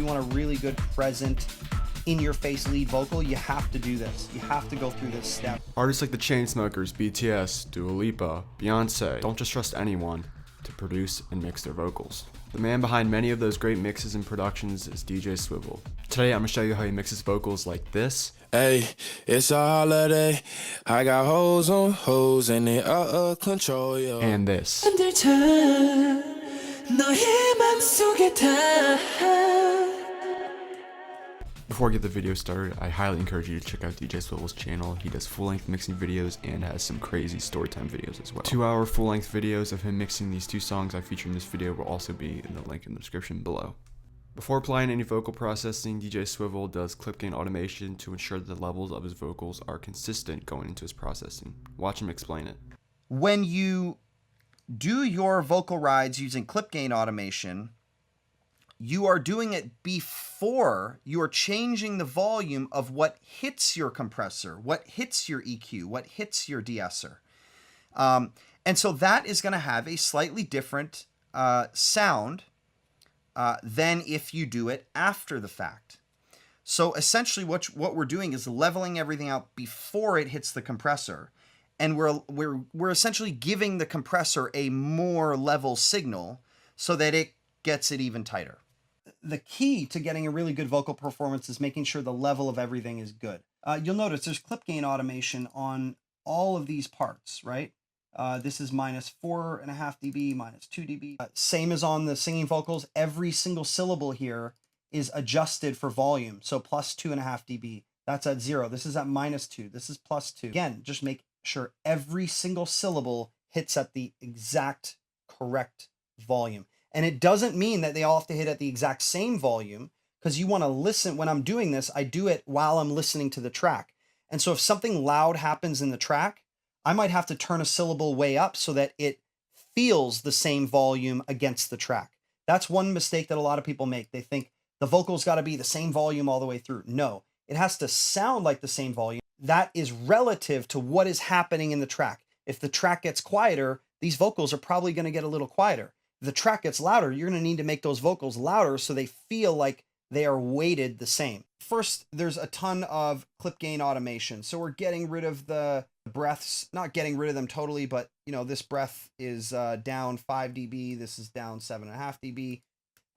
you want a really good present, in-your-face lead vocal, you have to do this. You have to go through this step. Artists like the Chainsmokers, BTS, Lipa, beyonce don't just trust anyone to produce and mix their vocals. The man behind many of those great mixes and productions is DJ Swivel. Today I'm going to show you how he mixes vocals like this. Hey, it's a holiday. I got hoes on hoes and they control you. And this. Before I get the video started, I highly encourage you to check out DJ Swivel's channel. He does full-length mixing videos and has some crazy storytime videos as well. 2-hour full-length videos of him mixing these 2 songs I feature in this video will also be in the link in the description below. Before applying any vocal processing, DJ Swivel does clip gain automation to ensure that the levels of his vocals are consistent going into his processing. Watch him explain it. When you do your vocal rides using clip gain automation, you are doing it before you are changing the volume of what hits your compressor, what hits your EQ, what hits your de-esser. And so that is going to have a slightly different sound than if you do it after the fact. So essentially what we're doing is leveling everything out before it hits the compressor. And we're essentially giving the compressor a more level signal so that it gets it even tighter. The key to getting a really good vocal performance is making sure the level of everything is good. You'll notice there's clip gain automation on all of these parts, right? This is minus 4.5 dB, minus 2 dB. Same as on the singing vocals, every single syllable here is adjusted for volume. So plus 2.5 dB, that's at 0. This is at minus 2, this is plus 2. Again, just make sure every single syllable hits at the exact correct volume. And it doesn't mean that they all have to hit at the exact same volume, because you want to listen. When I'm doing this, I do it while I'm listening to the track. And so if something loud happens in the track, I might have to turn a syllable way up so that it feels the same volume against the track. That's one mistake that a lot of people make. They think the vocal's got to be the same volume all the way through. No, it has to sound like the same volume. That is relative to what is happening in the track. If the track gets quieter, these vocals are probably going to get a little quieter. If the track gets louder, you're going to need to make those vocals louder so they feel like they are weighted the same. First, there's a ton of clip gain automation. So we're getting rid of the breaths, not getting rid of them totally, but you know, this breath is down 5 dB. This is down 7.5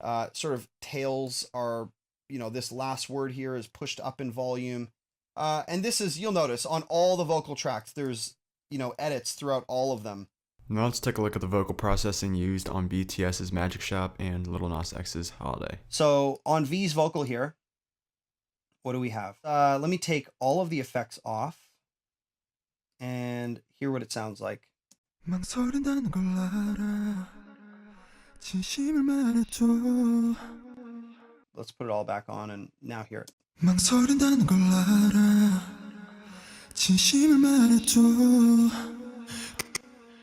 dB. Sort of tails are, you know, this last word here is pushed up in volume. And this is, you'll notice on all the vocal tracks, there's, you know, edits throughout all of them. Now let's take a look at the vocal processing used on BTS's Magic Shop and Lil Nas X's Holiday. So on V's vocal here, what do we have? Let me take all of the effects off and hear what it sounds like. Let's put it all back on and now hear it.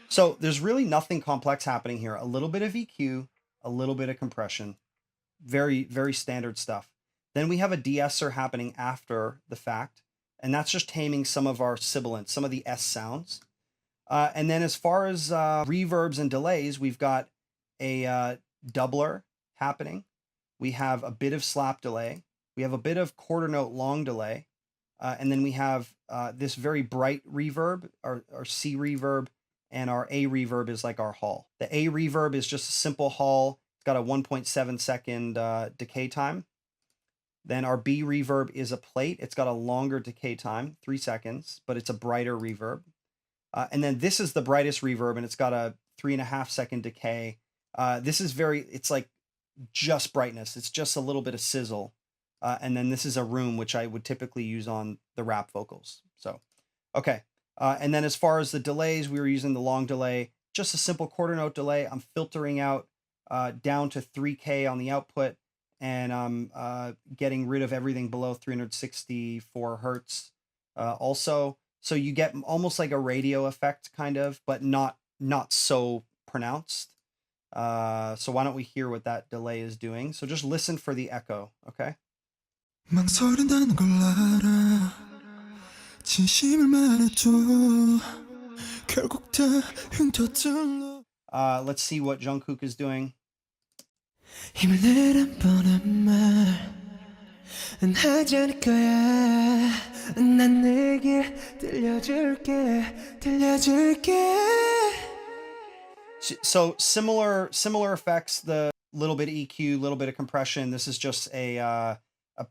So there's really nothing complex happening here. A little bit of EQ, a little bit of compression. Very, very standard stuff. Then we have a de-esser happening after the fact, and that's just taming some of our sibilants, some of the S sounds. And then as far as reverbs and delays, we've got a doubler happening. We have a bit of slap delay. We have a bit of quarter note long delay. And then we have this very bright reverb, our C reverb, and our A reverb is like our hall. The A reverb is just a simple hall. It's got a 1.7 second decay time. Then our B reverb is a plate. It's got a longer decay time, 3 seconds, but it's a brighter reverb. And then this is the brightest reverb, and it's got a 3.5 second decay. This is it's like just brightness. It's just a little bit of sizzle. And then this is a room, which I would typically use on the rap vocals. So, okay. And then as far as the delays, we were using the long delay, just a simple quarter note delay. I'm filtering out down to 3K on the output, and I'm getting rid of everything below 364 Hertz also. So you get almost like a radio effect kind of, but not so pronounced. So why don't we hear what that delay is doing? So just listen for the echo, okay? Let's see what Jungkook is doing. 하지 않을 거야. 난 내게 들려줄게. So similar effects, the little bit of EQ, little bit of compression. This is just a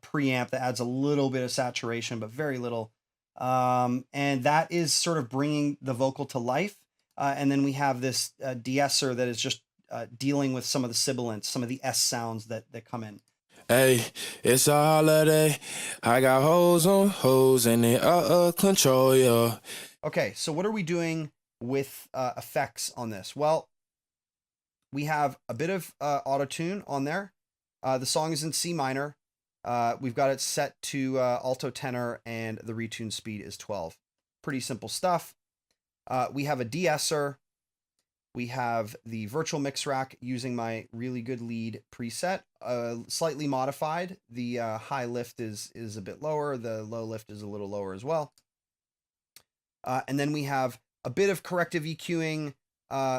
preamp that adds a little bit of saturation, but very little. And that is sort of bringing the vocal to life. And then we have this de-esser that is just dealing with some of the sibilants, some of the S sounds that come in. Hey, it's a holiday. I got hoes on hoes and they control, yeah. Okay, so what are we doing with effects on this? Well, we have a bit of auto-tune on there. The song is in C minor. We've got it set to alto tenor, and the retune speed is 12. Pretty simple stuff. We have a de-esser. We have the virtual mix rack using my really good lead preset, slightly modified. The high lift is a bit lower. The low lift is a little lower as well. And then we have a bit of corrective EQing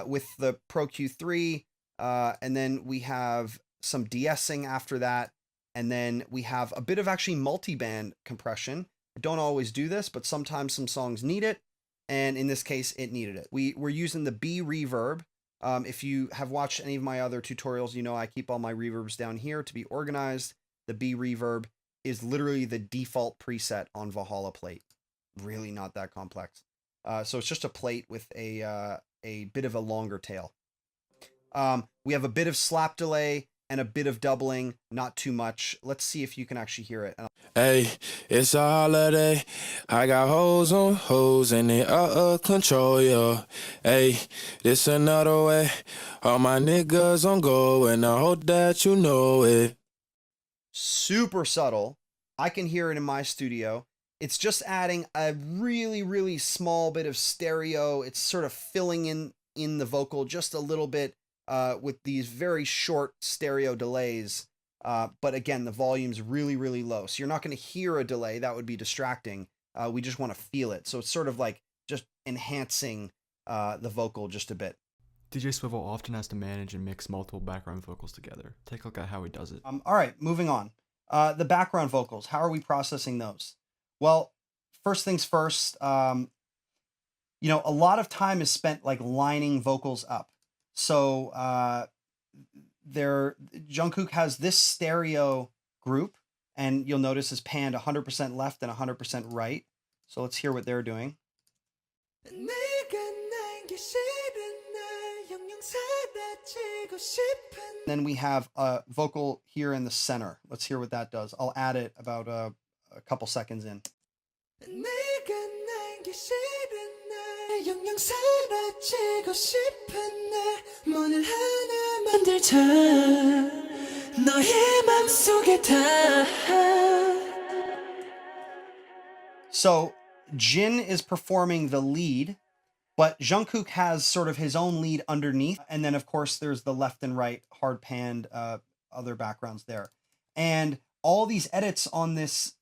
with the Pro Q3. And then we have some de-essing after that. And then we have a bit of actually multi-band compression. I don't always do this, but sometimes some songs need it. And in this case, it needed it. We're using the B reverb. If you have watched any of my other tutorials, you know I keep all my reverbs down here to be organized. The B reverb is literally the default preset on Valhalla plate. Really not that complex. So it's just a plate with a bit of a longer tail. We have a bit of slap delay and a bit of doubling, not too much. Let's see if you can actually hear it. Hey, it's a holiday. I got hoes on hoes and they control, yeah. Hey, this another way. All my niggas on go and I hope that you know it. Super subtle. I can hear it in my studio. It's just adding a really, really small bit of stereo. It's sort of filling in the vocal just a little bit with these very short stereo delays. But again, the volume's really, really low. So you're not going to hear a delay. That would be distracting. We just want to feel it. So it's sort of like just enhancing the vocal just a bit. DJ Swivel often has to manage and mix multiple background vocals together. Take a look at how he does it. All right, moving on. The background vocals, how are we processing those? Well, first things first, a lot of time is spent like lining vocals up. So Jungkook has this stereo group, and you'll notice is panned 100% left and 100% right. So let's hear what they're doing. Then we have a vocal here in the center. Let's hear what that does. I'll add it about a couple seconds in. So Jin is performing the lead, but Jungkook has sort of his own lead underneath. And then, of course, there's the left and right hard panned other backgrounds there. And all these edits on this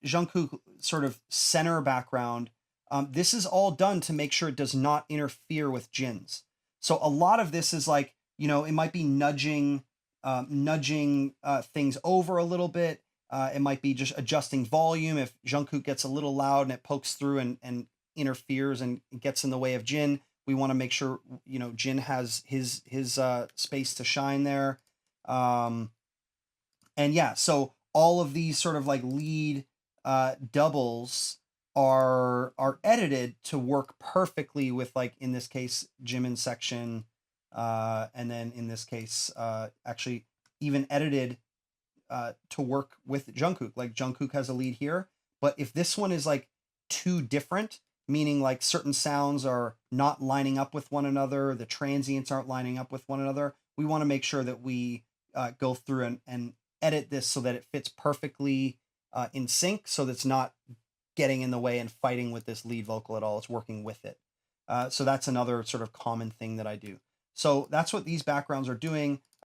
Jungkook sort of center background, this is all done to make sure it does not interfere with Jin's. So a lot of this is like, it might be nudging things over a little bit. It might be just adjusting volume. If Jungkook gets a little loud and it pokes through and interferes and gets in the way of Jin, we want to make sure, Jin has his space to shine there. And yeah, so all of these sort of like lead doubles are edited to work perfectly with, like, in this case, Jimin's section, and then in this case, actually even edited to work with Jungkook. Like, Jungkook has a lead here, but if this one is like too different, meaning like certain sounds are not lining up with one another, the transients aren't lining up with one another, we want to make sure that we go through and edit this so that it fits perfectly in sync, so that's not getting in the way and fighting with this lead vocal at all. It's working with it. So that's another sort of common thing that I do. So that's what these backgrounds are doing.